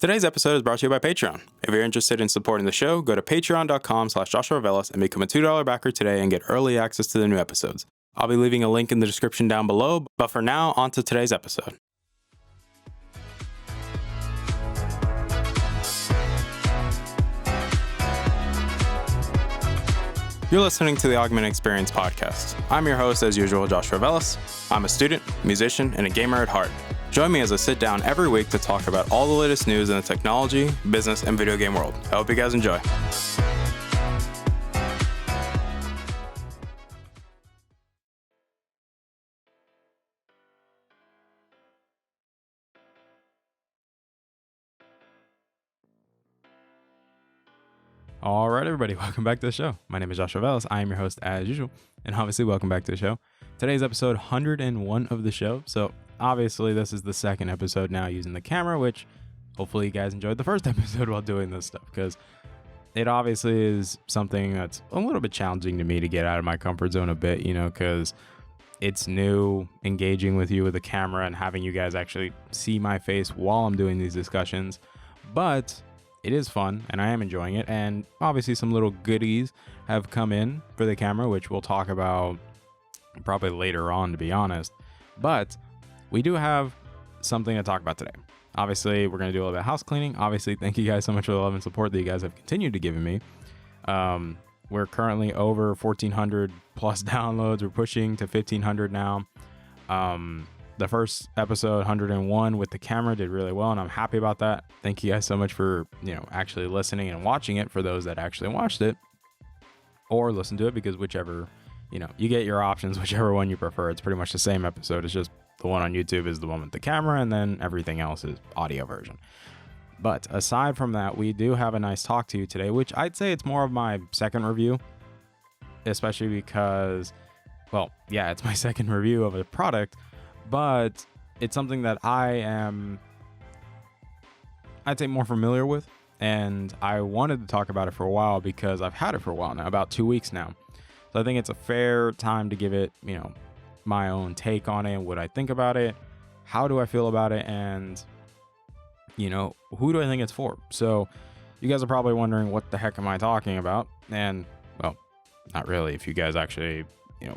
Today's episode is brought to you by Patreon. If you're interested in supporting the show, go to patreon.com/JoshuaVelas and become a $2 backer today and get early access to the new episodes. I'll be leaving a link in the description down below, but for now, on to today's episode. You're listening to the Augmented Experience podcast. I'm your host, as usual, Joshua Velas. I'm a student, musician, and a gamer at heart. Join me as I sit down every week to talk about all the latest news in the technology, business, and video game world. I hope you guys enjoy. All right, everybody, welcome back to the show. My name is Joshua Velas. I am your host as usual, and obviously welcome back to the show. Today's episode 101 of the show, so obviously this is the second episode now using the camera, which hopefully you guys enjoyed the first episode while doing this stuff, because it obviously is something that's a little bit challenging to me to get out of my comfort zone a bit, because it's new, engaging with you with the camera and having you guys actually see my face while I'm doing these discussions, but it is fun and I am enjoying it. And obviously some little goodies have come in for the camera, which we'll talk about probably later on, to be honest. But we do have something to talk about today. Obviously, we're going to do a little bit of house cleaning. Obviously, thank you guys so much for the love and support that you guys have continued to give me. We're currently over 1,400 plus downloads. We're pushing to 1,500 now. The first episode, 101 with the camera, did really well, and I'm happy about that. Thank you guys so much for, actually listening and watching it, for those that actually watched it or listened to it, because whichever, you get your options, whichever one you prefer. It's pretty much the same episode. It's just the one on YouTube is the one with the camera, and then everything else is audio version. But aside from that, we do have a nice talk to you today, which I'd say it's more of my second review, especially because, well, yeah, it's my second review of a product, but it's something that I am, I'd say, more familiar with, and I wanted to talk about it for a while because I've had it for a while now, about 2 weeks now. So I think it's a fair time to give it, my own take on it, what I think about it, how do I feel about it, and, who do I think it's for? So you guys are probably wondering, what the heck am I talking about? And, well, not really. If you guys actually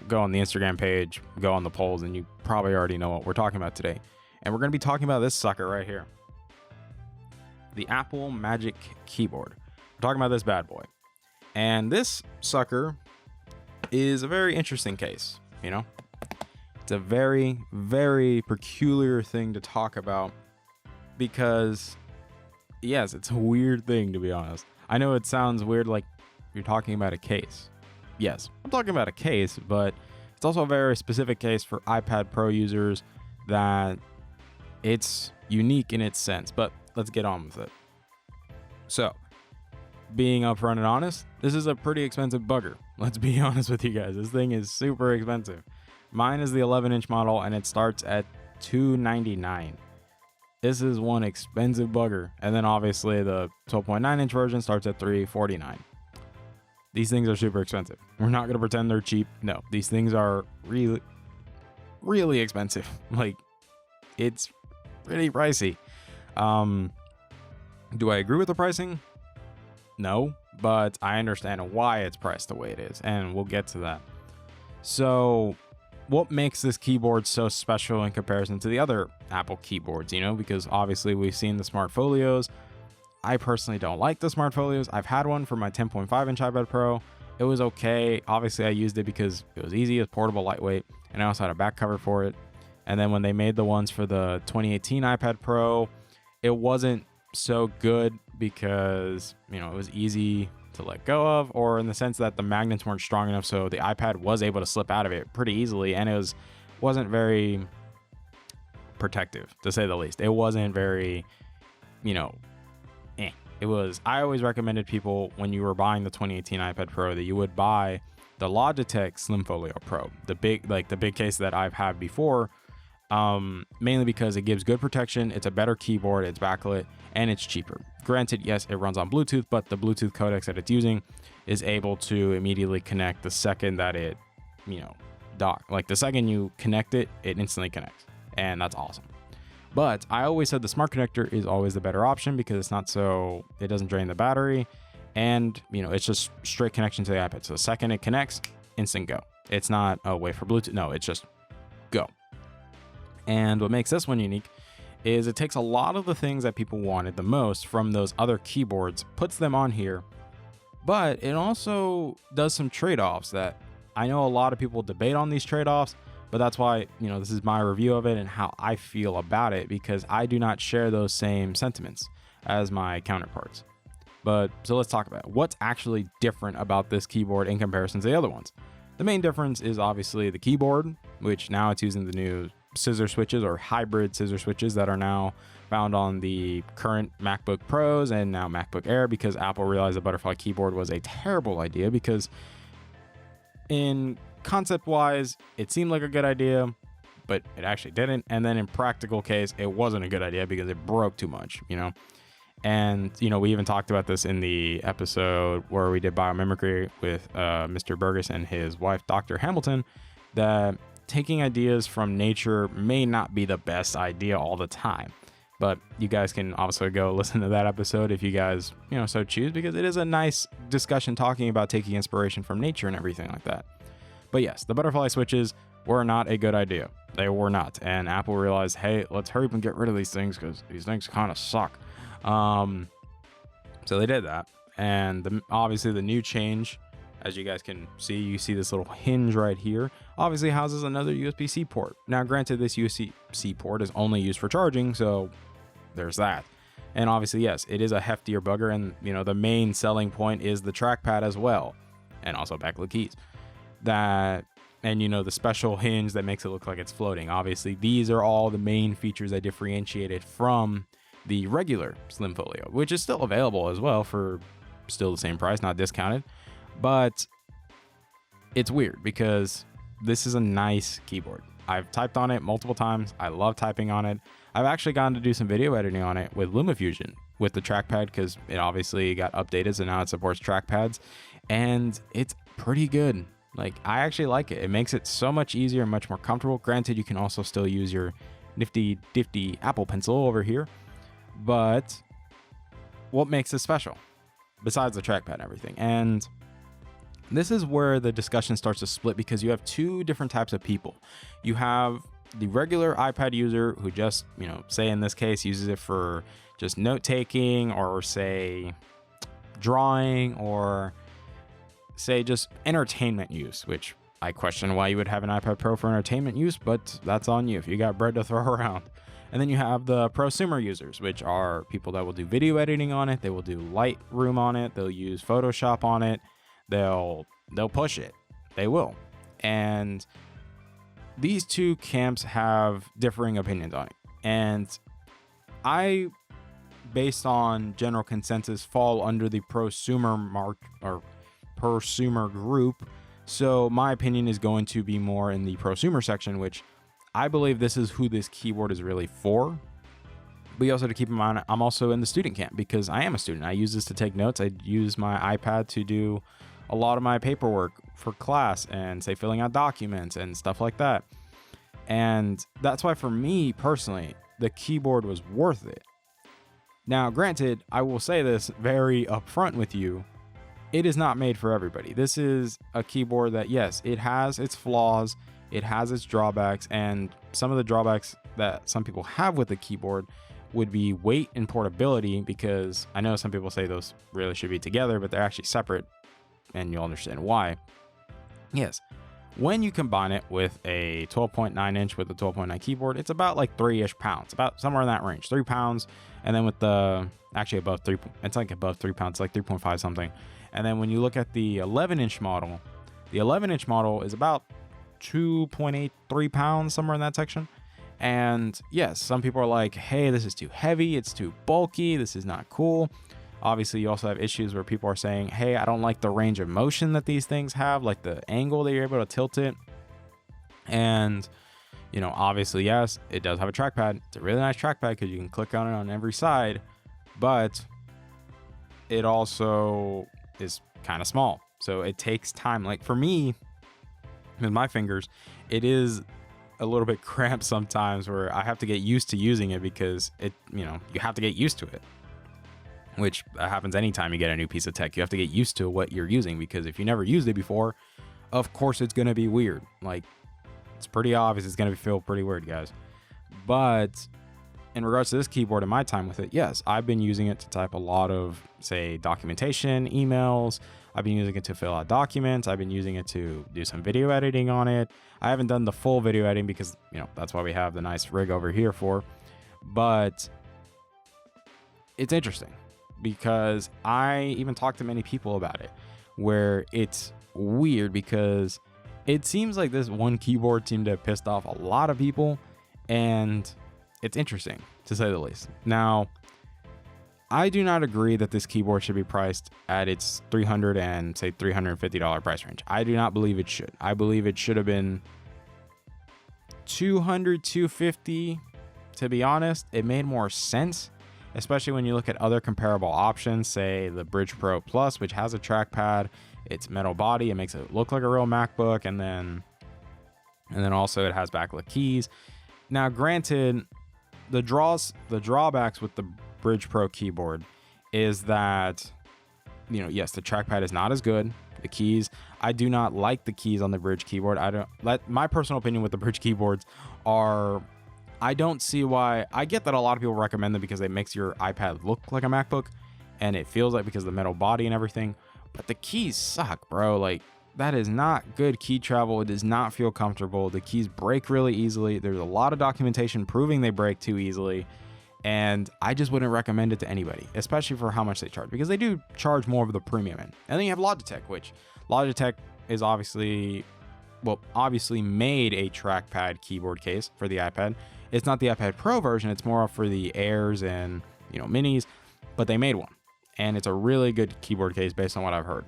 go on the Instagram page, go on the polls, and you probably already know what we're talking about today. And we're going to be talking about this sucker right here. The Apple Magic Keyboard. We're talking about this bad boy. And this sucker is a very interesting case, It's a very, very peculiar thing to talk about because, yes, it's a weird thing, to be honest. I know it sounds weird, like you're talking about a case. Yes, I'm talking about a case, but it's also a very specific case for iPad Pro users that it's unique in its sense, but let's get on with it. So, being upfront and honest, this is a pretty expensive bugger. Let's be honest with you guys. This thing is super expensive. Mine is the 11-inch model, and it starts at $299. This is one expensive bugger. And then obviously the 12.9-inch version starts at $349. These things are super expensive. We're not going to pretend they're cheap. No, these things are really, really expensive. Like, it's pretty pricey. Do I agree with the pricing? No, but I understand why it's priced the way it is, and we'll get to that. So what makes this keyboard so special in comparison to the other Apple keyboards, because obviously we've seen the Smart Folios. I personally don't like the Smart Folios. I've had one for my 10.5-inch iPad Pro. It was okay. Obviously, I used it because it was easy, it's portable, lightweight, and I also had a back cover for it. And then when they made the ones for the 2018 iPad Pro, it wasn't so good because, it was easy to let go of, or in the sense that the magnets weren't strong enough, so the iPad was able to slip out of it pretty easily, and it wasn't very protective, to say the least. It wasn't very, It was, I always recommended people, when you were buying the 2018 iPad Pro, that you would buy the Logitech Slim Folio Pro, the big case that I've had before, mainly because it gives good protection, it's a better keyboard, it's backlit, and it's cheaper. Granted, yes, it runs on Bluetooth, but the Bluetooth codecs that it's using is able to immediately connect the second that it, dock. Like the second you connect it, it instantly connects, and that's awesome. But I always said the smart connector is always the better option because it doesn't drain the battery, and it's just straight connection to the iPad. So the second it connects, instant go. It's not, oh, wait for Bluetooth. No, it's just go. And what makes this one unique is it takes a lot of the things that people wanted the most from those other keyboards, puts them on here, but it also does some trade-offs that I know a lot of people debate on these trade-offs, but that's why, this is my review of it and how I feel about it, because I do not share those same sentiments as my counterparts. So let's talk about it. What's actually different about this keyboard in comparison to the other ones. The main difference is obviously the keyboard, which now it's using the new scissor switches or hybrid scissor switches that are now found on the current MacBook Pros and now MacBook Air, because Apple realized the butterfly keyboard was a terrible idea, because in concept wise it seemed like a good idea, but it actually didn't, and then in practical case it wasn't a good idea because it broke too much. And we even talked about this in the episode where we did biomimicry with Mr. Burgess and his wife Dr. Hamilton, that taking ideas from nature may not be the best idea all the time. But you guys can also go listen to that episode if you guys, so choose, because it is a nice discussion talking about taking inspiration from nature and everything like that. But yes, the butterfly switches were not a good idea. They were not. And Apple realized, hey, let's hurry up and get rid of these things because these things kind of suck. So they did that. And obviously the new change, as you guys can see, you see this little hinge right here, obviously houses another USB-C port. Now, granted, this USB-C port is only used for charging, so there's that. And obviously, yes, it is a heftier bugger, and the main selling point is the trackpad as well, and also backlit keys. The special hinge that makes it look like it's floating. Obviously, these are all the main features that differentiate it from the regular Slim Folio, which is still available as well for still the same price, not discounted. But it's weird because this is a nice keyboard. I've typed on it multiple times. I love typing on it. I've actually gotten to do some video editing on it with LumaFusion with the trackpad, because it obviously got updated, so now it supports trackpads, and it's pretty good. Like, I actually like it. It makes it so much easier and much more comfortable. Granted, you can also still use your nifty Apple Pencil over here, but what makes this special besides the trackpad and everything? And this is where the discussion starts to split, because you have two different types of people. You have the regular iPad user who just, say in this case, uses it for just note taking, or say drawing, or say just entertainment use, which I question why you would have an iPad Pro for entertainment use, but that's on you if you got bread to throw around. And then you have the prosumer users, which are people that will do video editing on it. They will do Lightroom on it. They'll use Photoshop on it. They'll push it. They will. And these two camps have differing opinions on it. And I, based on general consensus, fall under the prosumer prosumer group. So my opinion is going to be more in the prosumer section, which I believe this is who this keyboard is really for. But you also have to keep in mind, I'm also in the student camp, because I am a student. I use this to take notes. I use my iPad to do a lot of my paperwork for class and, say, filling out documents and stuff like that. And that's why, for me personally, the keyboard was worth it. Now, granted, I will say this very upfront with you. It is not made for everybody. This is a keyboard that, yes, it has its flaws, it has its drawbacks, and some of the drawbacks that some people have with the keyboard would be weight and portability, because I know some people say those really should be together, but they're actually separate, and you'll understand why. Yes, when you combine it with a 12.9 inch with a 12.9 keyboard, it's about like 3-ish pounds, about somewhere in that range, 3 pounds. And then with the, actually above 3, it's like above 3 pounds, like 3.5 something. And then when you look at the 11-inch model, the 11-inch model is about 2.83 pounds, somewhere in that section. And yes, some people are like, hey, this is too heavy, it's too bulky, this is not cool. Obviously, you also have issues where people are saying, hey, I don't like the range of motion that these things have, like the angle that you're able to tilt it. And, obviously, yes, it does have a trackpad. It's a really nice trackpad because you can click on it on every side, but it also is kind of small. So it takes time. Like for me, with my fingers, it is a little bit cramped sometimes, where I have to get used to using it because you have to get used to it, which happens anytime you get a new piece of tech. You have to get used to what you're using, because if you never used it before, of course it's going to be weird. Like, it's pretty obvious it's going to feel pretty weird, guys. But in regards to this keyboard and my time with it, yes, I've been using it to type a lot of, say, documentation, emails. I've been using it to fill out documents. I've been using it to do some video editing on it. I haven't done the full video editing because, that's why we have the nice rig over here for. But it's interesting because I even talked to many people about it, where it's weird because it seems like this one keyboard seemed to have pissed off a lot of people, and it's interesting to say the least. Now, I do not agree that this keyboard should be priced at its $300 and say $350 price range. I do not believe it should. I believe it should have been $200, $250. To be honest, it made more sense, especially when you look at other comparable options, say the Bridge Pro Plus, which has a trackpad. It's metal body. It makes it look like a real MacBook, and then also it has backlit keys. Now, granted, the drawbacks with the Bridge Pro keyboard is that, yes, the trackpad is not as good. The keys, I do not like the keys on the Bridge keyboard. My personal opinion with the Bridge keyboards are, I don't see why. I get that a lot of people recommend them because it makes your iPad look like a MacBook, and it feels like, because of the metal body and everything. But the keys suck, bro. Like, that is not good key travel. It does not feel comfortable. The keys break really easily. There's a lot of documentation proving they break too easily. And I just wouldn't recommend it to anybody, especially for how much they charge, because they do charge more of the premium end. And then you have Logitech, which Logitech is obviously made a trackpad keyboard case for the iPad. It's not the iPad Pro version. It's more for the Airs and, minis, but they made one. And it's a really good keyboard case based on what I've heard.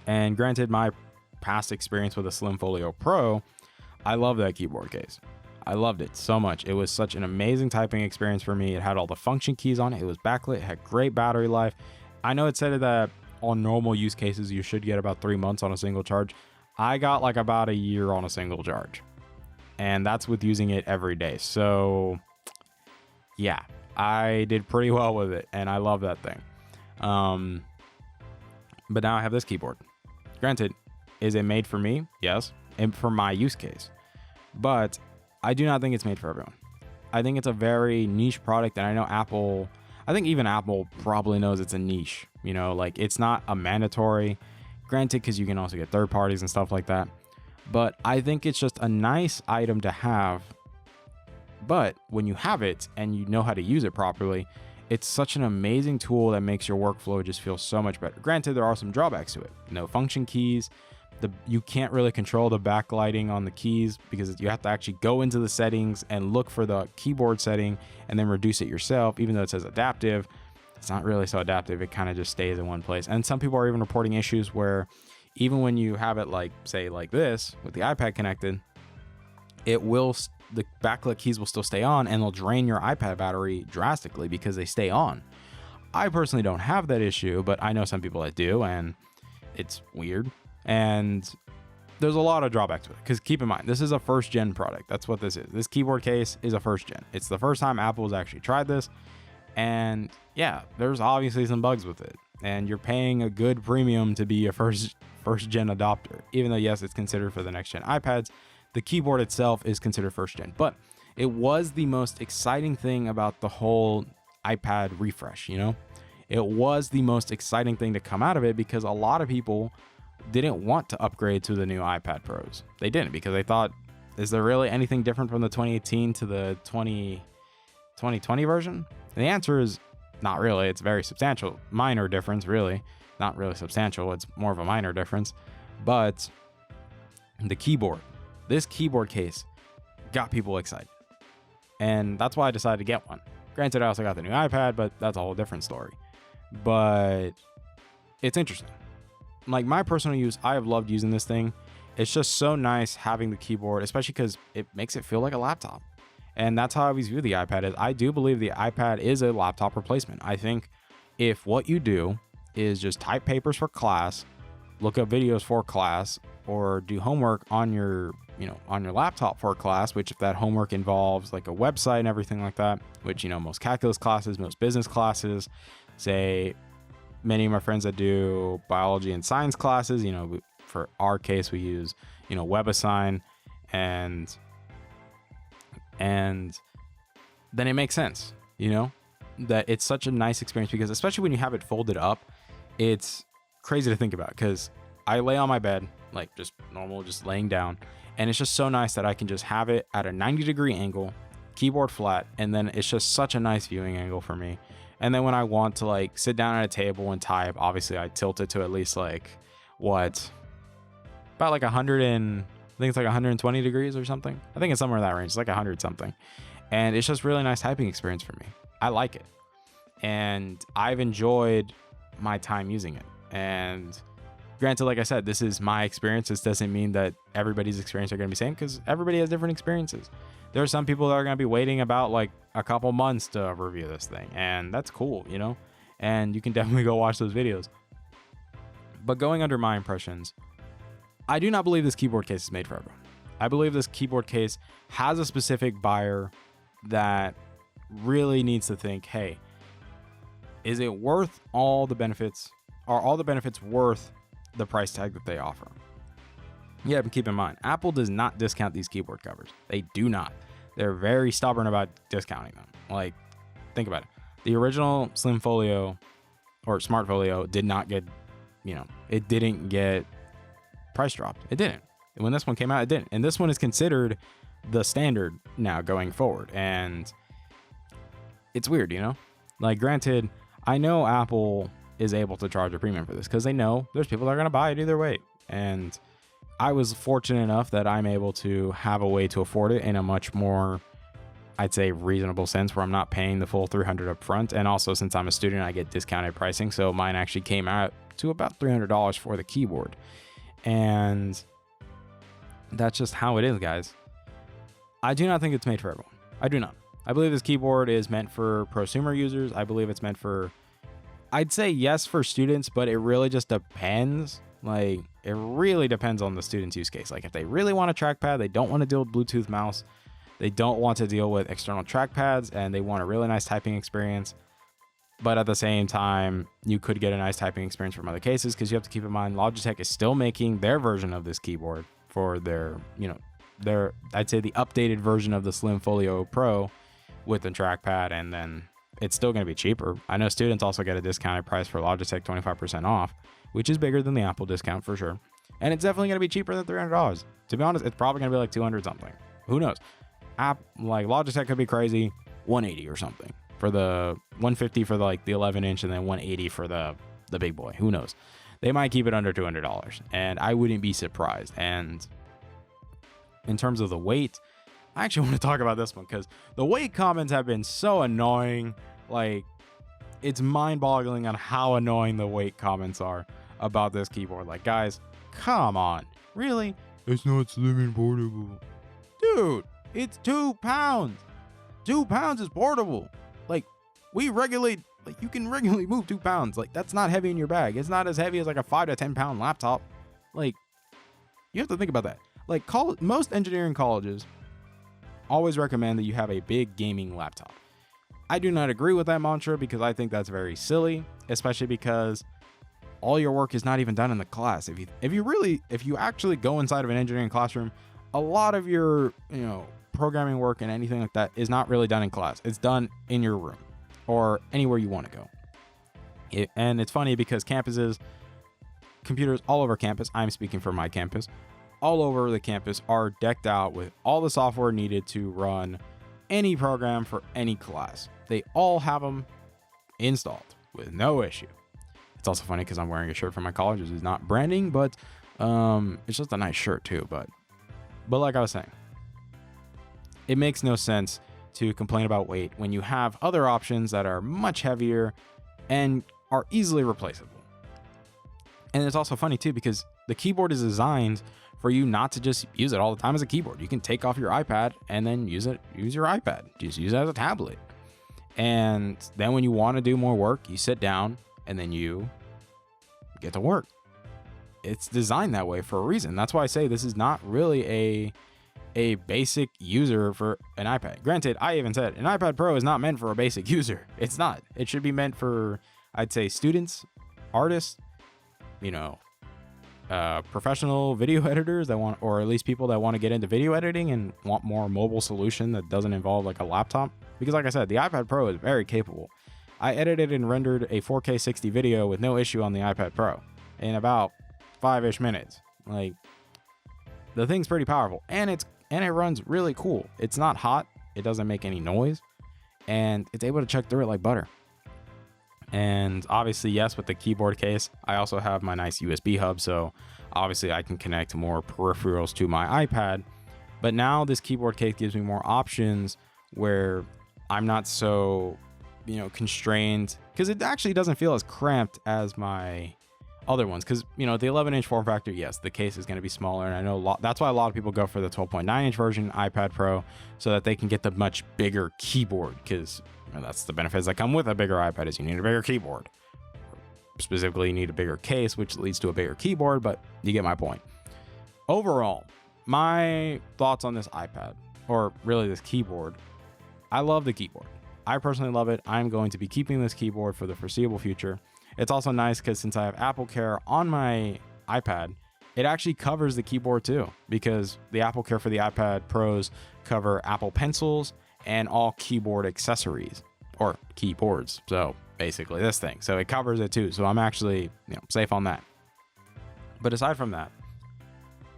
And granted, my past experience with a Slim Folio Pro, I love that keyboard case. I loved it so much. It was such an amazing typing experience for me. It had all the function keys on it. It was backlit. It had great battery life. I know it said that on normal use cases, you should get about 3 months on a single charge. I got like about a year on a single charge. And that's with using it every day. So yeah, I did pretty well with it, and I love that thing. But now I have this keyboard. Granted, is it made for me? Yes, and for my use case. But I do not think it's made for everyone. I think it's a very niche product, and I think even Apple probably knows it's a niche. Like, it's not a mandatory. Granted, because you can also get third parties and stuff like that. But I think it's just a nice item to have. But when you have it and you know how to use it properly, it's such an amazing tool that makes your workflow just feel so much better. Granted, there are some drawbacks to it. No function keys. You can't really control the backlighting on the keys because you have to actually go into the settings and look for the keyboard setting and then reduce it yourself. Even though it says adaptive, it's not really so adaptive. It kind of just stays in one place. And some people are even reporting issues where even when you have it like this with the iPad connected, the backlit keys will still stay on, and they'll drain your iPad battery drastically because they stay on. I personally don't have that issue, but I know some people that do, and it's weird. And there's a lot of drawbacks to it, because keep in mind, this is a first gen product. That's what this is. This keyboard case is a first gen. It's the first time Apple's actually tried this. And yeah, there's obviously some bugs with it, and you're paying a good premium to be a first gen adopter. Even though, yes, it's considered for the next gen iPads, the keyboard itself is considered first gen. But it was the most exciting thing about the whole iPad refresh, It was the most exciting thing to come out of it, because a lot of people didn't want to upgrade to the new iPad Pros. They didn't, because they thought, is there really anything different from the 2018 to the 2020 version? And the answer is not really. It's very substantial. Minor difference, really. Not really substantial. It's more of a minor difference. But the keyboard, this keyboard case got people excited. And that's why I decided to get one. Granted, I also got the new iPad, but that's a whole different story. But it's interesting. Like, my personal use, I have loved using this thing. It's just so nice having the keyboard, especially because it makes it feel like a laptop. And that's how I always view the iPad. Is I do believe the iPad is a laptop replacement. I think if what you do is just type papers for class, look up videos for class, or do homework on your on your laptop for a class, which if that homework involves like a website and everything like that, which, most calculus classes, most business classes, say many of my friends that do biology and science classes, for our case, we use, WebAssign and then it makes sense, that it's such a nice experience because especially when you have it folded up, it's crazy to think about because I lay on my bed, like just normal, just laying down. And it's just so nice that I can just have it at a 90-degree angle, keyboard flat. And then it's just such a nice viewing angle for me. And then when I want to like sit down at a table and type, obviously I tilt it to at least like about like 100 and I think it's like 120 degrees or something. I think it's somewhere in that range. It's like 100 something. And it's just really nice typing experience for me. I like it. And I've enjoyed my time using it. And granted, like I said, this is my experience. This doesn't mean that everybody's experience are going to be the same because everybody has different experiences. There are some people that are going to be waiting about like a couple months to review this thing. And that's cool, and you can definitely go watch those videos. But going under my impressions, I do not believe this keyboard case is made for everyone. I believe this keyboard case has a specific buyer that really needs to think, hey, is it worth all the benefits? Are all the benefits worth the price tag that they offer? Yeah, but keep in mind, Apple does not discount these keyboard covers. They do not. They're very stubborn about discounting them. Like, think about it. The original Slim Folio or Smart Folio did not get, it didn't get price dropped. It didn't. And when this one came out, it didn't. And this one is considered the standard now going forward. And it's weird, Like, granted, I know Apple is able to charge a premium for this because they know there's people that are going to buy it either way. And I was fortunate enough that I'm able to have a way to afford it in a much more, I'd say, reasonable sense where I'm not paying the full $300 up front. And also, since I'm a student, I get discounted pricing. So mine actually came out to about $300 for the keyboard. And that's just how it is, guys. I do not think it's made for everyone. I do not. I believe this keyboard is meant for prosumer users. I believe it's meant for, I'd say yes for students, but it really just depends. Like, it really depends on the student's use case. Like, if they really want a trackpad, they don't want to deal with Bluetooth mouse, they don't want to deal with external trackpads, and they want a really nice typing experience. But at the same time, you could get a nice typing experience from other cases because you have to keep in mind Logitech is still making their version of this keyboard for their, I'd say the updated version of the Slim Folio Pro with the trackpad, and then it's still going to be cheaper. I know students also get a discounted price for Logitech, 25% off, which is bigger than the Apple discount for sure. And it's definitely going to be cheaper than $300. To be honest, it's probably going to be like 200 something. Who knows? Like Logitech could be crazy, 180 or something for the 150 for the 11 inch and then 180 for the big boy. Who knows? They might keep it under $200 and I wouldn't be surprised. And in terms of the weight, I actually want to talk about this one because the weight comments have been so annoying. Like, it's mind-boggling on how annoying the weight comments are about this keyboard. Like, guys, come on. Really? It's not slim and portable. Dude, it's 2 pounds. 2 pounds is portable. Like, we regulate, like, you can regularly move 2 pounds. Like, that's not heavy in your bag. It's not as heavy as like a 5 to 10 pound laptop. Like, you have to think about that. Like, most engineering colleges always recommend that you have a big gaming laptop. I do not agree with that mantra because I think that's very silly, especially because all your work is not even done in the class. If you actually go inside of an engineering classroom, a lot of your, programming work and anything like that is not really done in class. It's done in your room or anywhere you want to go. And it's funny because campuses, computers all over campus, I'm speaking for my campus, all over the campus are decked out with all the software needed to run any program for any class. They all have them installed with no issue. It's also funny because I'm wearing a shirt from my college. It's not branding, but it's just a nice shirt too. But like I was saying, it makes no sense to complain about weight when you have other options that are much heavier and are easily replaceable. And it's also funny too because the keyboard is designed for you not to just use it all the time as a keyboard. You can take off your iPad and then use your iPad. Just use it as a tablet. And then when you want to do more work, you sit down and then you get to work. it's designed that way for a reason. That's why I say this is not really a basic user for an iPad. Granted, I even said an iPad Pro is not meant for a basic user. It's not. It should be meant for, I'd say, students, artists, professional video editors that want, or at least people that want to get into video editing and want more mobile solution that doesn't involve like a laptop. Because like I said, the iPad Pro is very capable. I edited and rendered a 4K 60 video with no issue on the iPad Pro in about 5-ish minutes. Like, the thing's pretty powerful, and it runs really cool. It's not hot, it doesn't make any noise, and it's able to check through it like butter. And obviously, yes, with the keyboard case, I also have my nice USB hub, so obviously I can connect more peripherals to my iPad. But now this keyboard case gives me more options where I'm not so, constrained, because it actually doesn't feel as cramped as my other ones. Because, the 11-inch form factor, yes, the case is going to be smaller, and I know that's why a lot of people go for the 12.9-inch version iPad Pro, so that they can get the much bigger keyboard, because that's the benefits that come with a bigger iPad is you need a bigger keyboard. Specifically, you need a bigger case, which leads to a bigger keyboard, but you get my point. Overall, my thoughts on this iPad, or really this keyboard, I love the keyboard. I personally love it. I'm going to be keeping this keyboard for the foreseeable future. It's also nice because since I have Apple Care on my iPad, it actually covers the keyboard too, because the Apple Care for the iPad Pros cover Apple Pencils and all keyboard accessories, or keyboards. So basically this thing. So it covers it too. So I'm actually safe on that. But aside from that,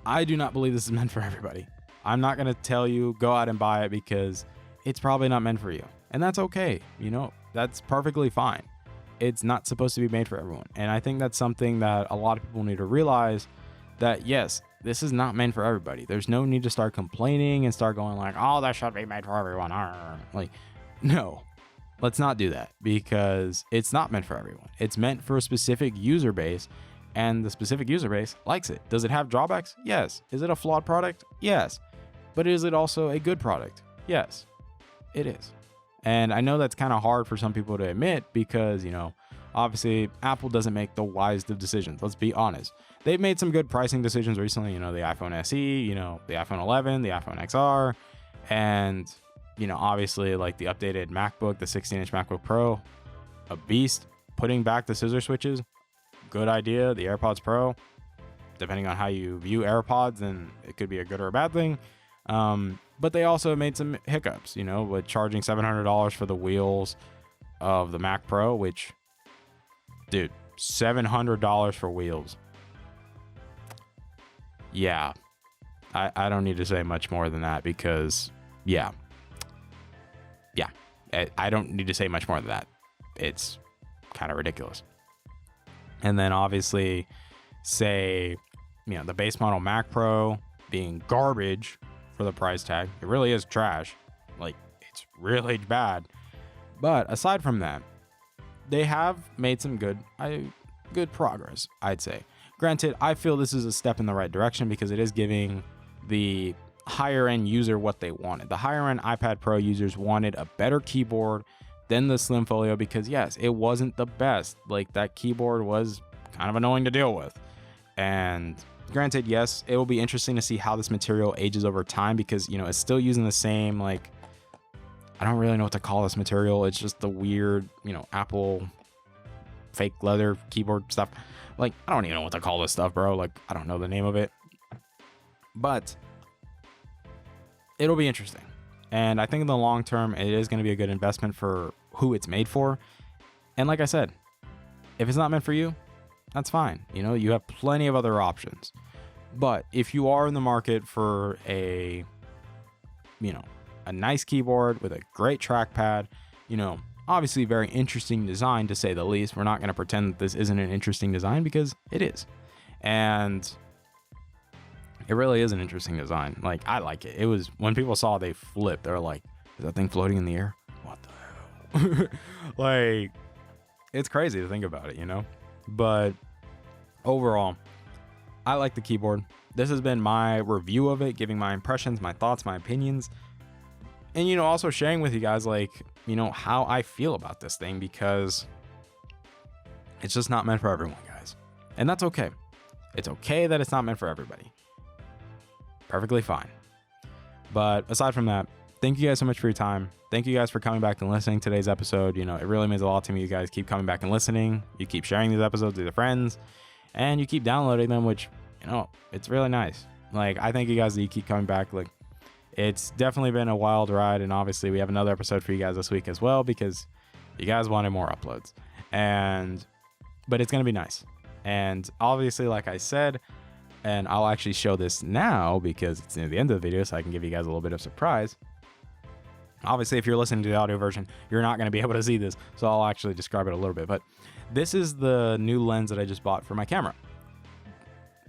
I do not believe this is meant for everybody. I'm not going to tell you go out and buy it because it's probably not meant for you. And that's okay. That's perfectly fine. It's not supposed to be made for everyone. And I think that's something that a lot of people need to realize, that yes, this is not meant for everybody. There's no need to start complaining and start going like, oh, that should be made for everyone. Like, no, let's not do that, because it's not meant for everyone. It's meant for a specific user base, and the specific user base likes it. Does it have drawbacks? Yes. Is it a flawed product? Yes. But is it also a good product? Yes, it is. And I know that's kind of hard for some people to admit because, obviously Apple doesn't make the wisest of decisions. Let's be honest. They've made some good pricing decisions recently, the iPhone SE, the iPhone 11, the iPhone XR, and, obviously like the updated MacBook, the 16-inch MacBook Pro, a beast. Putting back the scissor switches, good idea. The AirPods Pro, depending on how you view AirPods, then it could be a good or a bad thing. But they also made some hiccups, with charging $700 for the wheels of the Mac Pro, which, dude, $700 for wheels. Yeah, I don't need to say much more than that because, yeah, I don't need to say much more than that. It's kind of ridiculous. And then obviously, say, the base model Mac Pro being garbage for the price tag. It really is trash. Like, it's really bad. But aside from that, they have made some good progress, I'd say. Granted, I feel this is a step in the right direction because it is giving the higher end user what they wanted. The higher end iPad Pro users wanted a better keyboard than the Slim Folio because yes, it wasn't the best. Like, that keyboard was kind of annoying to deal with. And granted, yes, it will be interesting to see how this material ages over time because, it's still using the same, like, I don't really know what to call this material. It's just the weird, Apple fake leather keyboard stuff. Like, I don't even know what to call this stuff, bro. Like, I don't know the name of it. But it'll be interesting. And I think in the long term, it is going to be a good investment for who it's made for. And like I said, if it's not meant for you, that's fine. You have plenty of other options. But if you are in the market for a nice keyboard with a great trackpad, obviously very interesting design to say the least. We're not going to pretend that this isn't an interesting design because it is. And it really is an interesting design. Like, I like it. It was, when people saw it, they flipped. They were like, is that thing floating in the air? What the hell? Like, it's crazy to think about it, But overall, I like the keyboard. This has been my review of it, giving my impressions, my thoughts, my opinions. And, also sharing with you guys, like, how I feel about this thing because it's just not meant for everyone, guys. And that's okay. It's okay that it's not meant for everybody. Perfectly fine. But aside from that, thank you guys so much for your time. Thank you guys for coming back and listening to today's episode. You know, it really means a lot to me. You guys keep coming back and listening. You keep sharing these episodes with your friends, and you keep downloading them, which, you know, it's really nice. Like, I thank you guys that you keep coming back. Like, it's definitely been a wild ride, and obviously we have another episode for you guys this week as well because you guys wanted more uploads. But it's going to be nice. And obviously, like I said, and I'll actually show this now because it's near the end of the video, so I can give you guys a little bit of surprise. Obviously, if you're listening to the audio version, you're not going to be able to see this, so I'll actually describe it a little bit. But this is the new lens that I just bought for my camera.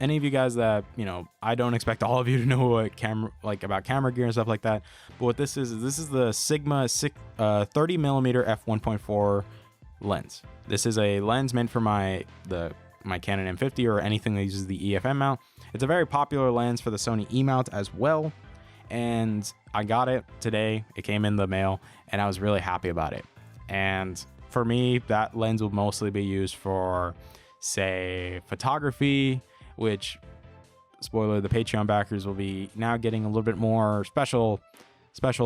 Any of you guys that, you know, I don't expect all of you to know what about camera gear and stuff like that. But what this is the Sigma 30mm f1.4 lens. This is a lens meant for my Canon M50 or anything that uses the EFM mount. It's a very popular lens for the Sony E mount as well. And I got it today. It came in the mail and I was really happy about it. And for me, that lens will mostly be used for, say, photography, which, spoiler, the Patreon backers will be now getting a little bit more special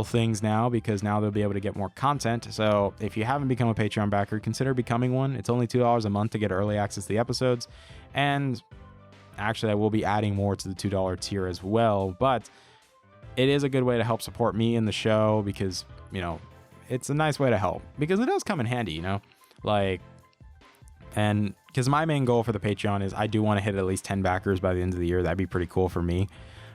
things now because now they'll be able to get more content. So if you haven't become a Patreon backer, consider becoming one. It's only $2 a month to get early access to the episodes. And actually, I will be adding more to the $2 tier as well. But it is a good way to help support me in the show because, you know, it's a nice way to help because it does come in handy, you know, like, and because my main goal for the Patreon is I do want to hit at least 10 backers by the end of the year. That'd be pretty cool for me.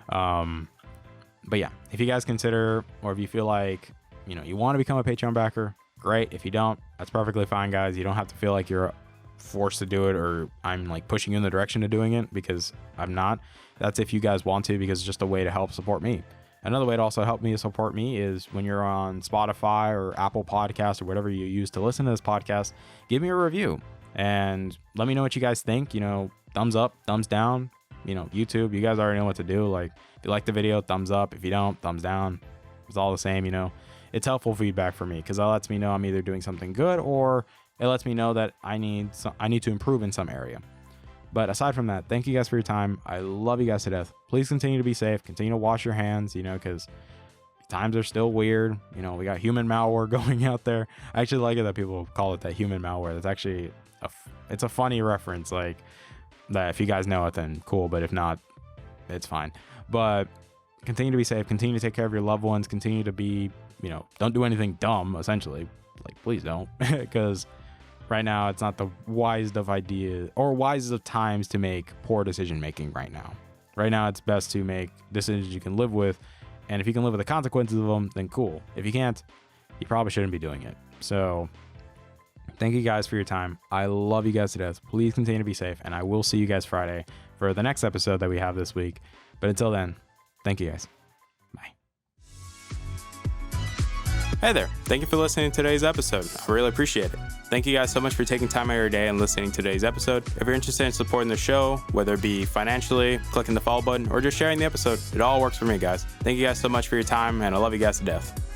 But yeah, if you guys consider, or if you feel like, you know, you want to become a Patreon backer, great. If you don't, that's perfectly fine, guys. You don't have to feel like you're forced to do it or I'm like pushing you in the direction of doing it because I'm not. That's if you guys want to, because it's just a way to help support me. Another way to also help me support me is when you're on Spotify or Apple Podcasts or whatever you use to listen to this podcast, give me a review and let me know what you guys think. You know, thumbs up, thumbs down. You know, YouTube, you guys already know what to do. Like, if you like the video, thumbs up. If you don't, thumbs down. It's all the same, you know. It's helpful feedback for me because it lets me know I'm either doing something good or it lets me know that I need to improve in some area. But aside from that, thank you guys for your time. I love you guys to death. Please continue to be safe. Continue to wash your hands, you know, because times are still weird. You know, we got human malware going out there. I actually like it that people call it that, human malware. That's actually it's a funny reference. Like, that if you guys know it, then cool. But if not, it's fine. But continue to be safe. Continue to take care of your loved ones. Continue to be, you know, don't do anything dumb, essentially. Like, please don't. Because right now, it's not the wisest of ideas or wisest of times to make poor decision making right now. Right now, it's best to make decisions you can live with. And if you can live with the consequences of them, then cool. If you can't, you probably shouldn't be doing it. So thank you guys for your time. I love you guys to death. Please continue to be safe. And I will see you guys Friday for the next episode that we have this week. But until then, thank you guys. Bye. Hey there. Thank you for listening to today's episode. I really appreciate it. Thank you guys so much for taking time out of your day and listening to today's episode. If you're interested in supporting the show, whether it be financially, clicking the follow button, or just sharing the episode, it all works for me, guys. Thank you guys so much for your time, and I love you guys to death.